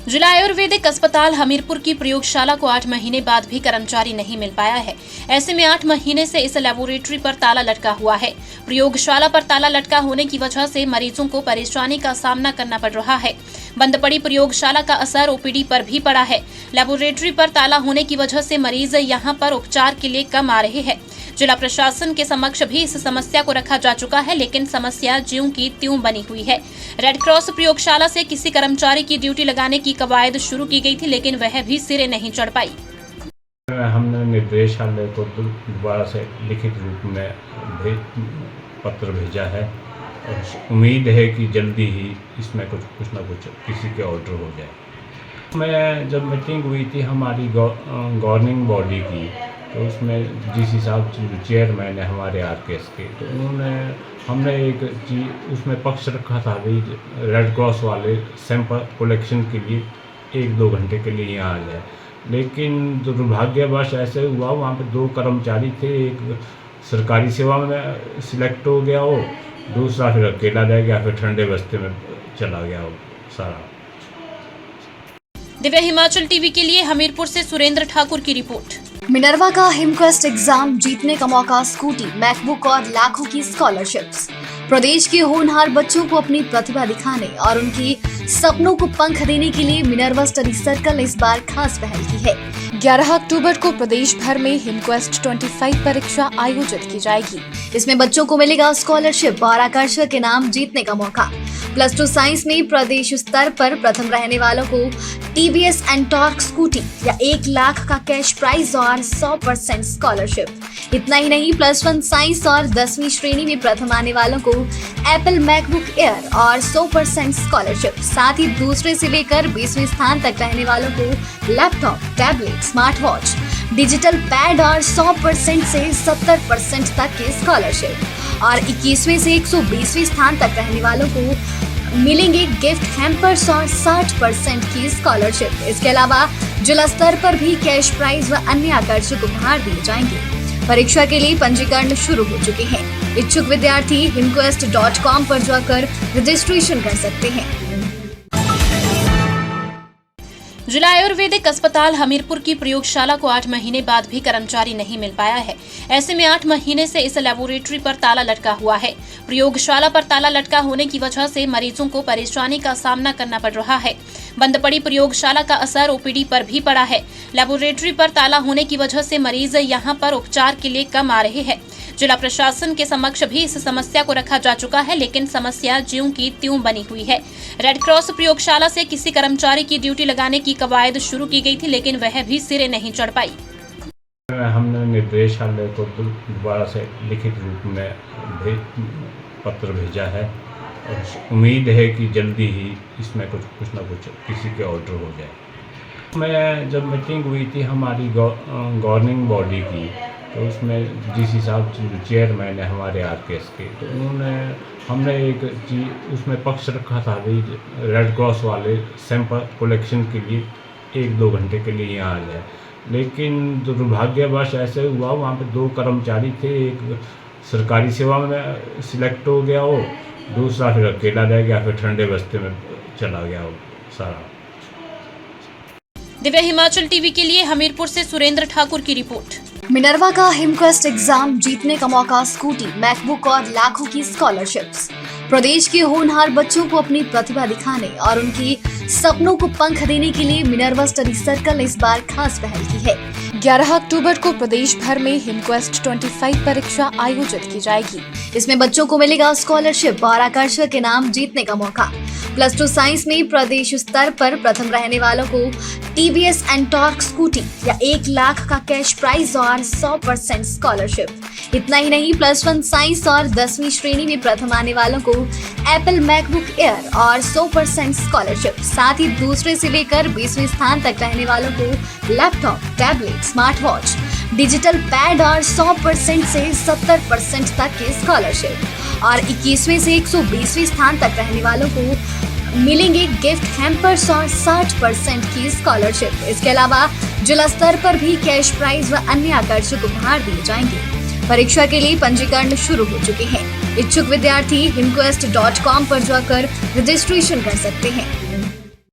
जिला आयुर्वेदिक अस्पताल हमीरपुर की प्रयोगशाला को 8 महीने बाद भी कर्मचारी नहीं मिल पाया है। ऐसे में 8 महीने से इस लेबोरेटरी पर ताला लटका हुआ है। प्रयोगशाला पर ताला लटका होने की वजह से मरीजों को परेशानी का सामना करना पड़ रहा है। बंद पड़ी प्रयोगशाला का असर ओपीडी पर भी पड़ा है। लेबोरेटरी पर ताला होने की वजह से मरीज यहां पर उपचार के लिए कम आ रहे हैं। जिला प्रशासन के समक्ष भी इस समस्या को रखा जा चुका है, लेकिन समस्या ज्यों की त्यों बनी हुई है। रेड क्रॉस प्रयोगशाला से किसी कर्मचारी की ड्यूटी लगाने की कवायद शुरू की गई थी, लेकिन वह भी सिरे नहीं चढ़ पाई। हमने निर्देशालय को दोबारा से लिखित रूप में पत्र भेजा है और उम्मीद है कि जल्दी ही इसमें कुछ ना कुछ किसी के ऑर्डर हो जाए। मैं जब मीटिंग हुई थी हमारी गवर्निंग बॉडी की, तो उसमें डीसी साहब चेयरमैन है हमारे आरकेएस के, तो हमने एक चीज उसमें पक्ष रखा था भाई रेड क्रॉस वाले सैंपल कलेक्शन के लिए 1-2 घंटे के लिए यहाँ आ जाए। लेकिन दुर्भाग्यवश ऐसे हुआ, वहाँ पे 2 कर्मचारी थे, एक सरकारी सेवा में सिलेक्ट हो गया हो, दूसरा फिर अकेला रह गया, फिर ठंडे बस्ते में चला गया हो सारा। दिव्य हिमाचल टीवी के लिए हमीरपुर से सुरेंद्र ठाकुर की रिपोर्ट। मिनर्वा का हिमक्वेस्ट एग्जाम जीतने का मौका, स्कूटी, मैकबुक और लाखों की स्कॉलरशिप्स। प्रदेश के होनहार बच्चों को अपनी प्रतिभा दिखाने और उनकी सपनों को पंख देने के लिए मिनर्वा स्टडी सर्कल ने इस बार खास पहल की है। 11 अक्टूबर को प्रदेश भर में हिमक्वेस्ट 25 परीक्षा आयोजित की जाएगी। इसमें बच्चों को मिलेगा स्कॉलरशिप और आकर्षक इनाम जीतने का मौका। +2 साइंस में प्रदेश स्तर पर प्रथम रहने वालों को टीवीएस एंटॉर्क स्कूटी या 1 लाख का कैश प्राइज और 100% स्कॉलरशिप। इतना ही नहीं, +1 साइंस और 10वीं श्रेणी में प्रथम आने वालों को एप्पल मैकबुक एयर और 100% स्कॉलरशिप। साथ ही दूसरे से लेकर 20वें स्थान तक रहने वालों को laptop, tablet, smart watch, digital pad और 100% से 70% तक की स्कॉलरशिप। और 21वें से 120वें स्थान तक रहने वालों को मिलेंगे गिफ्ट हैम्पर्स और 60% की स्कॉलरशिप। इसके अलावा जिला स्तर पर भी कैश प्राइज व अन्य आकर्षक उपहार दिए जाएंगे। परीक्षा के लिए पंजीकरण शुरू हो चुके हैं। इच्छुक विद्यार्थी himquest.com पर जाकर रजिस्ट्रेशन कर सकते हैं। जिला आयुर्वेदिक अस्पताल हमीरपुर की प्रयोगशाला को 8 महीने बाद भी कर्मचारी नहीं मिल पाया है। ऐसे में 8 महीने से इस लेबोरेटरी पर ताला लटका हुआ है। प्रयोगशाला पर ताला लटका होने की वजह से मरीजों को परेशानी का सामना करना पड़ रहा है। बंद पड़ी प्रयोगशाला का असर ओपीडी पर भी पड़ा है। लेबोरेटरी पर ताला होने की वजह से मरीज यहां पर उपचार के लिए कम आ रहे हैं। जिला प्रशासन के समक्ष भी इस समस्या को रखा जा चुका है, लेकिन समस्या ज्यों की त्यों बनी हुई है। रेड क्रॉस प्रयोगशाला से किसी कर्मचारी की ड्यूटी लगाने की कवायद शुरू की गई थी, लेकिन वह भी सिरे नहीं चढ़ पाई। हमने निर्देशालय को दोबारा से लिखित रूप में पत्र भेजा है और उम्मीद है कि जल्दी ही इसमें कुछ ना कुछ किसी के ऑर्डर हो जाए। मैं जब मीटिंग हुई थी हमारी गवर्निंग बॉडी की, तो उसमें डीसी साहब चेयरमैन है हमारे आरकेएस के, तो हमने एक चीज उसमें पक्ष रखा था भाई रेड क्रॉस वाले सैंपल कलेक्शन के लिए 1-2 घंटे के लिए यहाँ आ जाए। लेकिन दुर्भाग्यवश ऐसे हुआ, वहाँ पे 2 कर्मचारी थे, एक सरकारी सेवा में सिलेक्ट हो गया हो, दूसरा फिर अकेला रह गया, फिर ठंडे बस्ते में चला गया हो सारा। दिव्य हिमाचल टीवी के लिए हमीरपुर से सुरेंद्र ठाकुर की रिपोर्ट। मिनर्वा का हिमक्वेस्ट एग्जाम जीतने का मौका, स्कूटी, मैकबुक और लाखों की स्कॉलरशिप्स। प्रदेश के होनहार बच्चों को अपनी प्रतिभा दिखाने और उनकी सपनों को पंख देने के लिए मिनर्वा स्टडी सर्कल ने इस बार खास पहल की है। 11 अक्टूबर को प्रदेश भर में हिमक्वेस्ट 25 परीक्षा आयोजित की जाएगी। इसमें बच्चों को मिलेगा स्कॉलरशिप और आकर्षक इनाम जीतने का मौका। +2 साइंस में प्रदेश स्तर पर प्रथम रहने वालों को टीवीएस एंटॉर्क स्कूटी या 1 लाख का कैश प्राइज और 100% स्कॉलरशिप। इतना ही नहीं, +1 साइंस और 10वीं श्रेणी में प्रथम आने वालों को एप्पल मैकबुक एयर और 100% स्कॉलरशिप। साथ ही दूसरे से लेकर 20वें स्थान तक रहने वालों को laptop, tablet, smart watch, digital pad और 100% से 70% तक की स्कॉलरशिप। और 21वें से 120वें स्थान तक रहने वालों को मिलेंगे गिफ्ट हैम्पर्स और 60% की स्कॉलरशिप। इसके अलावा जिला स्तर पर भी कैश प्राइज व अन्य आकर्षक उपहार दिए जाएंगे। परीक्षा के लिए पंजीकरण शुरू हो चुके हैं। इच्छुक विद्यार्थी himquest.com पर जाकर रजिस्ट्रेशन कर सकते हैं।